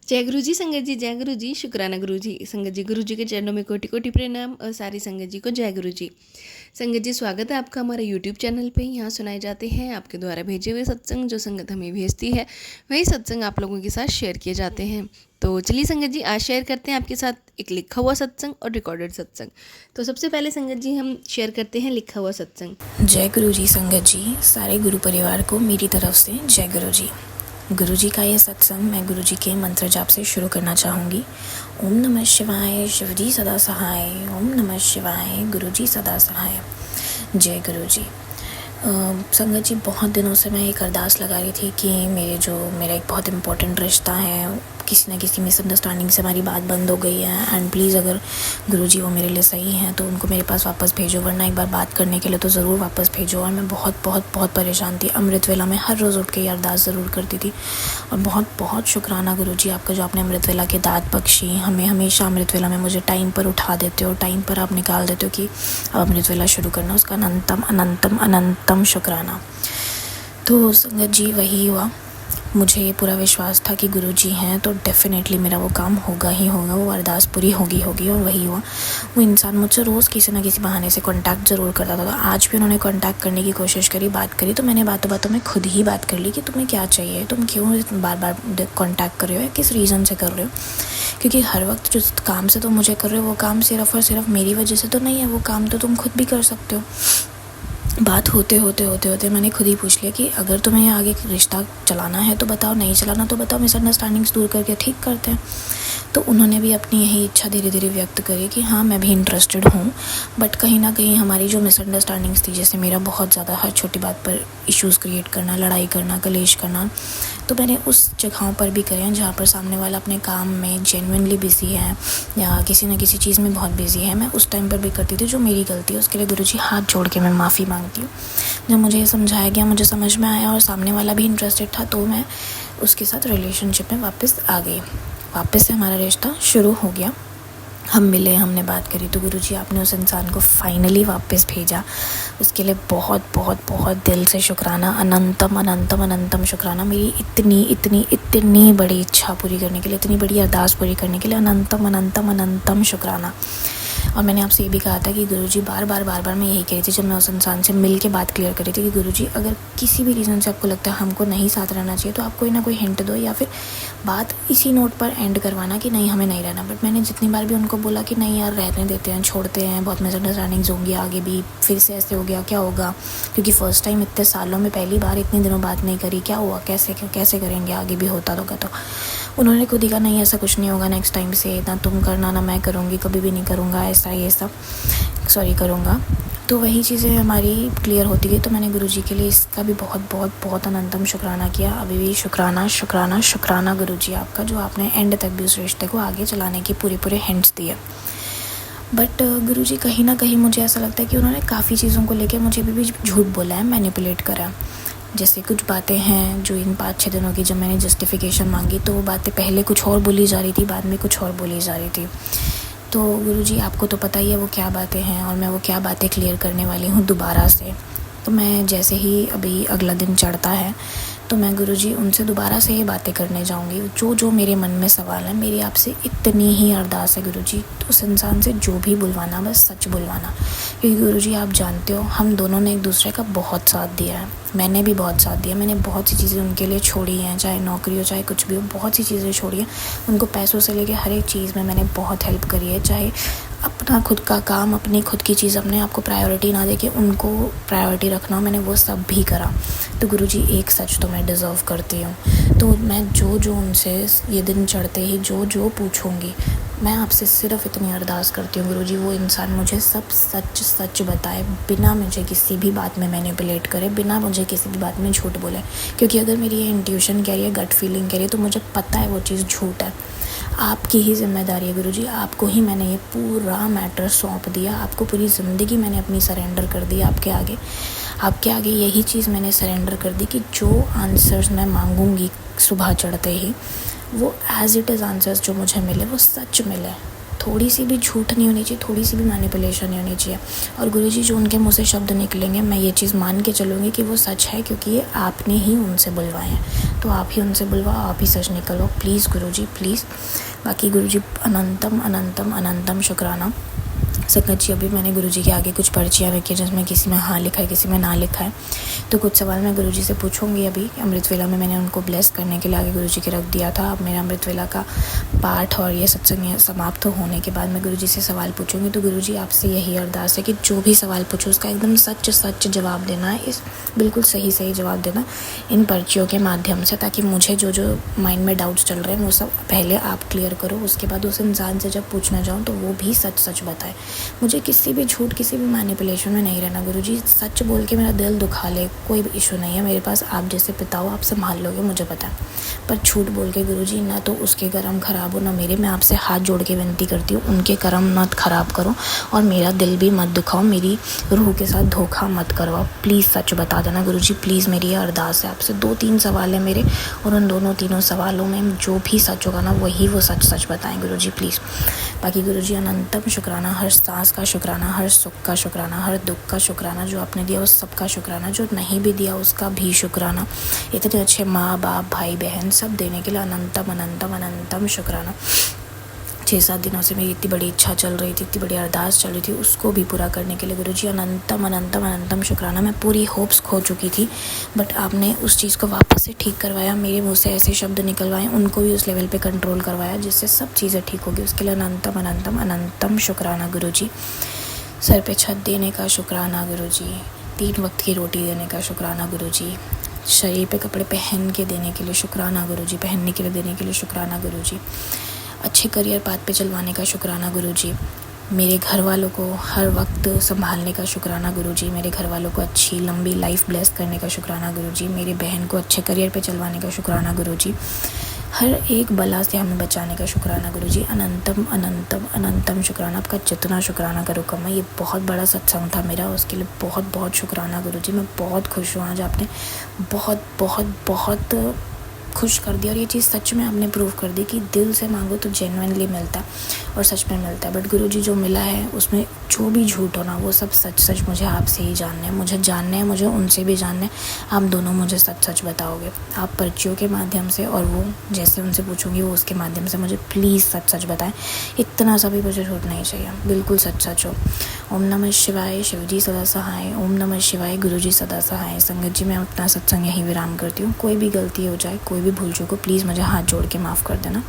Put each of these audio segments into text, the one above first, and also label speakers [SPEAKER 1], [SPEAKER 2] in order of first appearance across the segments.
[SPEAKER 1] जय गुरु जी। संगत जी जय गुरु जी। शुक्राना गुरु जी। संगत जी गुरु जी के चरणों में कोटि कोटि प्रणाम और सारी संगत जी को जय गुरु जी। संगत जी स्वागत है आपका हमारे यूट्यूब चैनल पे। यहाँ सुनाए जाते हैं आपके द्वारा भेजे हुए सत्संग, जो संगत हमें भेजती है वही सत्संग आप लोगों के साथ शेयर किए जाते हैं। तो चलिए संगत जी आज शेयर करते हैं आपके साथ एक लिखा हुआ सत्संग और रिकॉर्डेड सत्संग। तो सबसे पहले संगत जी हम शेयर करते हैं लिखा हुआ सत्संग।
[SPEAKER 2] जय गुरु जी। संगत जी सारे गुरु परिवार को मेरी तरफ से जय गुरु जी। गुरु जी का ये सत्संग मैं गुरु जी के मंत्र जाप से शुरू करना चाहूँगी। ओम नमः शिवाय, शिव जी सदा सहाय। ओम नमः शिवाय, गुरु जी सदा सहाय। जय गुरु जी। संगत जी बहुत दिनों से मैं एक अरदास लगा रही थी कि मेरा एक बहुत इम्पोर्टेंट रिश्ता है, किसी न किसी मिसअंडरस्टैंडिंग से हमारी बात बंद हो गई है एंड प्लीज़ अगर गुरुजी वो मेरे लिए सही हैं तो उनको मेरे पास वापस भेजो, वरना एक बार बात करने के लिए तो ज़रूर वापस भेजो। और मैं बहुत बहुत बहुत परेशान थी। अमृत वेला में हर रोज़ उठ के ये अरदास ज़रूर करती थी। और बहुत बहुत शुक्राना गुरुजी आपका, जो आपने अमृत वेला के दात बख्शी, हमें हमेशा अमृत वेला में मुझे टाइम पर उठा देते हो, टाइम पर आप निकाल देते हो कि अब अमृत वेला शुरू करना। उसका अनंतम अनंतम अनंतम शुक्राना। तो संगत जी वही हुआ। मुझे ये पूरा विश्वास था कि गुरुजी हैं तो डेफ़िनेटली मेरा वो काम होगा ही होगा, वो अरदास पूरी होगी और वही हुआ। वो इंसान मुझसे रोज़ किसी न किसी बहाने से कांटेक्ट ज़रूर करता था। तो आज भी उन्होंने कांटेक्ट करने की कोशिश करी, बात करी। तो मैंने बातों बातों में खुद ही बात कर ली कि तुम्हें क्या चाहिए, तुम क्यों बार बार कांटेक्ट कर रहे हो या किस रीज़न से कर रहे हो। क्योंकि हर वक्त जिस काम से तुम मुझे कर रहे हो वो काम सिर्फ़ और सिर्फ मेरी वजह से तो नहीं है, वो काम तो तुम खुद भी कर सकते हो। बात होते मैंने खुद ही पूछ लिया कि अगर तुम्हें आगे रिश्ता चलाना है तो बताओ, नहीं चलाना तो बताओ, मिसअंडरस्टैंडिंग्स दूर करके ठीक करते हैं। तो उन्होंने भी अपनी यही इच्छा धीरे धीरे व्यक्त करी कि हाँ मैं भी इंटरेस्टेड हूँ, बट कहीं ना कहीं हमारी जो मिसअंडरस्टैंडिंग्स थी, जैसे मेरा बहुत ज़्यादा हर छोटी बात पर इश्यूज़ क्रिएट करना, लड़ाई करना, कलेश करना, तो मैंने उस जगहों पर भी करे हैं जहाँ पर सामने वाला अपने काम में जेन्युइनली बिज़ी है या किसी न किसी चीज़ में बहुत बिज़ी है। मैं उस टाइम पर भी करती थी, जो मेरी गलती है उसके लिए गुरुजी हाथ जोड़ के मैं माफ़ी मांगती हूँ। जब मुझे ये समझाया गया, मुझे समझ में आया और सामने वाला भी इंटरेस्टेड था, तो मैं उसके साथ रिलेशनशिप में वापस आ गई। वापस से हमारा रिश्ता शुरू हो गया। हम मिले, हमने बात करी, तो गुरुजी आपने उस इंसान को फाइनली वापस भेजा। उसके लिए बहुत बहुत बहुत दिल से शुक्राना, अनंतम अनंतम अनंतम शुक्राना। मेरी इतनी इतनी इतनी बड़ी इच्छा पूरी करने के लिए, इतनी बड़ी अरदास पूरी करने के लिए अनंतम अनंतम अनंतम शुक्राना। और मैंने आपसे ये भी कहा था कि गुरुजी बार बार मैं यही कह रही थी, जब मैं उस इंसान से मिल के बात क्लियर कर रही थी, कि गुरुजी अगर किसी भी रीज़न से आपको लगता है हमको नहीं साथ रहना चाहिए तो आप कोई ना कोई हिंट दो, या फिर बात इसी नोट पर एंड करवाना कि नहीं हमें नहीं रहना। बट मैंने जितनी बार भी उनको बोला कि नहीं यार रहने देते हैं, छोड़ते हैं, बहुत मिसअंडरस्टैंडिंग्स होंगी आगे भी, फिर से ऐसे हो गया क्या होगा, क्योंकि फ़र्स्ट टाइम इतने सालों में पहली बार इतने दिनों बात नहीं करी, क्या हुआ, कैसे करेंगे आगे भी होता तो उन्होंने खुद ही कहा नहीं ऐसा कुछ नहीं होगा, नेक्स्ट टाइम से ना तुम करना ना मैं करूँगी, कभी भी नहीं करूँगा ऐसा ये सब, करूँगा। तो वही चीज़ें हमारी क्लियर होती गई। तो मैंने गुरुजी के लिए इसका भी बहुत बहुत बहुत अनंतम शुक्राना किया। अभी भी शुक्राना शुक्राना शुक्राना गुरुजी आपका, जो आपने एंड तक भी उस रिश्ते को आगे चलाने की पूरे हिंट्स दिए। बट गुरुजी कहीं ना कहीं मुझे ऐसा लगता है कि उन्होंने काफ़ी चीज़ों को लेकर मुझे भी झूठ बोला है, मैनिपुलेट करा है। जैसे कुछ बातें हैं जो इन 5-6 दिनों की, जब मैंने जस्टिफिकेशन मांगी तो वो बातें पहले कुछ और बोली जा रही थी, बाद में कुछ और बोली जा रही थी। तो गुरुजी आपको तो पता ही है वो क्या बातें हैं और मैं वो क्या बातें क्लियर करने वाली हूँ दोबारा से। तो मैं जैसे ही अभी अगला दिन चढ़ता है तो मैं गुरुजी उनसे दोबारा से ये बातें करने जाऊँगी, जो मेरे मन में सवाल है। मेरी आपसे इतनी ही अरदास है गुरुजी, तो उस इंसान से जो भी बुलवाना बस सच बुलवाना, क्योंकि गुरुजी आप जानते हो हम दोनों ने एक दूसरे का बहुत साथ दिया है। मैंने भी बहुत साथ दिया, मैंने बहुत सी चीज़ें उनके लिए छोड़ी हैं, चाहे नौकरी हो चाहे कुछ भी हो, बहुत सी चीज़ें छोड़ी हैं। उनको पैसों से लेके हर एक चीज़ में मैंने बहुत हेल्प करी है, चाहे अपना खुद का काम, अपनी खुद की चीज़, अपने आप को प्रायोरिटी ना देके उनको प्रायोरिटी रखना, मैंने वो सब भी करा। तो गुरुजी एक सच तो मैं डिज़र्व करती हूँ। तो मैं जो उनसे ये दिन चढ़ते ही जो पूछूंगी, मैं आपसे सिर्फ इतनी अरदास करती हूँ गुरुजी वो इंसान मुझे सब सच बताए, बिना मुझे किसी भी बात में मैनिपुलेट करे, बिना मुझे किसी भी बात में झूठ बोले। क्योंकि अगर मेरी ये इंट्यूशन कह रही है, गट फीलिंग कह रही है, तो मुझे पता है वो चीज़ झूठ है। आपकी ही जिम्मेदारी है गुरुजी, आपको ही मैंने ये पूरा मैटर सौंप दिया, आपको पूरी ज़िंदगी मैंने अपनी सरेंडर कर दी आपके आगे यही चीज़ मैंने सरेंडर कर दी कि जो आंसर्स मैं मांगूंगी सुबह चढ़ते ही, वो एज़ इट इज़ आंसर्स जो मुझे मिले वो सच मिले। थोड़ी सी भी झूठ नहीं होनी चाहिए, थोड़ी सी भी मैनिपुलेशन नहीं होनी चाहिए। और गुरुजी जो उनके मुँह से शब्द निकलेंगे मैं ये चीज़ मान के चलूँगी कि वो सच है, क्योंकि ये आपने ही उनसे बुलवाए हैं। तो आप ही उनसे बुलवाओ, आप ही सच निकलो प्लीज़ गुरुजी, प्लीज़। बाकी गुरुजी अनंतम अनंतम अनंतम शुक्राना। संगत जी अभी मैंने गुरुजी के आगे कुछ पर्चियाँ रखी है जिसमें किसी में हाँ लिखा है, किसी में ना लिखा है। तो कुछ सवाल मैं गुरुजी से पूछूंगी। अभी अमृत वेला में मैंने उनको ब्लेस करने के लिए आगे गुरुजी के रख दिया था। अब मेरा अमृत वेला का पाठ और ये सत्संग समाप्त होने के बाद मैं गुरुजी से सवाल पूछूंगी। तो गुरुजी आपसे यही अरदास है कि जो भी सवाल पूछो उसका एकदम सच सच जवाब देना है, इस बिल्कुल सही सही जवाब देना इन पर्चियों के माध्यम से, ताकि मुझे जो जो माइंड में डाउट्स चल रहे हैं वो सब पहले आप क्लियर करो। उसके बाद उस इंसान से जब पूछना जाऊँ तो वो भी सच सच बताए। मुझे किसी भी झूठ, किसी भी मैनिपुलेशन में नहीं रहना गुरुजी। सच बोल के मेरा दिल दुखा ले कोई इशू नहीं है मेरे पास। आप जैसे पिता हो, आप संभाल लोगे मुझे पता है, पर झूठ बोल के गुरुजी ना तो उसके कर्म खराब हो ना मेरे। मैं आपसे हाथ जोड़ के विनती करती हूँ, उनके कर्म मत खराब करो और मेरा दिल भी मत दुखाओ, मेरी रूह के साथ धोखा मत करवाओ। प्लीज़ सच बता देना गुरुजी, प्लीज़। मेरी ये अरदास है आपसे। 2-3 सवाल है मेरे और उन दोनों तीनों सवालों में जो भी सच होगा ना वही वो सच सच बताएं गुरुजी, प्लीज़। बाकी गुरुजी अनंतम शुक्राना, हर सांस का शुक्राना, हर सुख का शुक्राना, हर दुख का शुक्राना। जो आपने दिया उस सब का शुक्राना, जो नहीं भी दिया उसका भी शुक्राना। इतने अच्छे माँ बाप भाई बहन सब देने के लिए अनंतम अनंतम अनंतम शुक्राना। 6-7 दिनों से मेरी इतनी बड़ी इच्छा चल रही थी, इतनी बड़ी अरदास चल रही थी, उसको भी पूरा करने के लिए गुरुजी अनंतम अनंतम अनंतम शुक्राना। मैं पूरी होप्स खो चुकी थी, बट आपने उस चीज़ को वापस से ठीक करवाया। मेरे मुँह से ऐसे शब्द निकलवाए, उनको भी उस लेवल पे कंट्रोल करवाया जिससे सब चीज़ें ठीक होगी। उसके लिए अनंतम अनंतम अनंतम शुक्राना गुरुजी। सर पे छत देने का शुक्राना गुरुजी, 3 वक्त की रोटी देने का शुक्राना गुरुजी, शरीर पे कपड़े पहन के देने के लिए शुक्राना गुरुजी, पहनने के लिए देने के लिए शुक्राना गुरुजी, अच्छे करियर पाथ पे चलवाने का शुक्राना गुरुजी, मेरे घर वालों को हर वक्त संभालने का शुक्राना गुरुजी, मेरे घर वालों को अच्छी लंबी लाइफ ब्लेस करने का शुक्राना गुरुजी, मेरी बहन को अच्छे करियर पे चलवाने का शुक्राना गुरुजी, हर एक बला से हमें बचाने का शुक्राना गुरुजी। अनंतम अनंतम अनंतम शुक्राना। आपका जितना शुक्राना करो कम है। ये बहुत बड़ा सत्संग था मेरा, उसके लिए बहुत बहुत शुक्राना गुरुजी। मैं बहुत खुश हूँ आज, आपने बहुत बहुत बहुत खुश कर दिया। और ये चीज़ सच में आपने प्रूव कर दी कि दिल से मांगो तो जेन्युइनली मिलता है और सच में मिलता है। बट गुरुजी जो मिला है उसमें जो भी झूठ हो ना वो सब सच सच मुझे आपसे ही जानना है, मुझे जानना है, मुझे उनसे भी जानना है। आप दोनों मुझे सच सच बताओगे, आप पर्चियों के माध्यम से और वो जैसे उनसे पूछूंगी वो उसके माध्यम से। मुझे प्लीज़ सच सच बताएं, इतना सा भी मुझे झूठ नहीं चाहिए, बिल्कुल सच सच हो। ओम नमः शिवाय, शिवजी सदा सहाय। ओम नमः शिवाय, गुरुजी सदा सहाय। संगत जी मैं अपना सत्संग यहीं विराम करती हूँ। कोई भी गलती हो जाए, कोई भी भूल चूको, प्लीज़ मुझे हाथ जोड़ के माफ़ कर देना।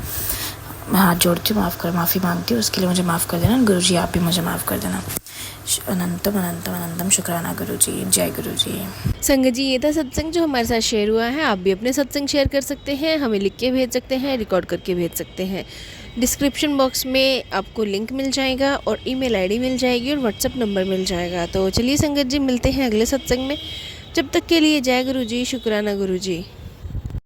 [SPEAKER 2] मैं हाथ जोड़ती हूँ, माफ़ी मांगती हूँ, उसके लिए मुझे माफ़ कर देना। गुरुजी आप भी मुझे माफ़ कर देना। अनंतम अनंतम अनंतम शुक्राना गुरुजी। जय गुरुजी।
[SPEAKER 1] संगत जी ये था सत्संग जो हमारे साथ शेयर हुआ है। आप भी अपने सत्संग शेयर कर सकते हैं, हमें लिख के भेज सकते हैं, रिकॉर्ड करके भेज सकते हैं। डिस्क्रिप्शन बॉक्स में आपको लिंक मिल जाएगा और ईमेल आईडी मिल जाएगी और व्हाट्सअप नंबर मिल जाएगा। तो चलिए संगत जी मिलते हैं अगले सत्संग में। जब तक के लिए जय गुरुजी, शुक्राना गुरुजी।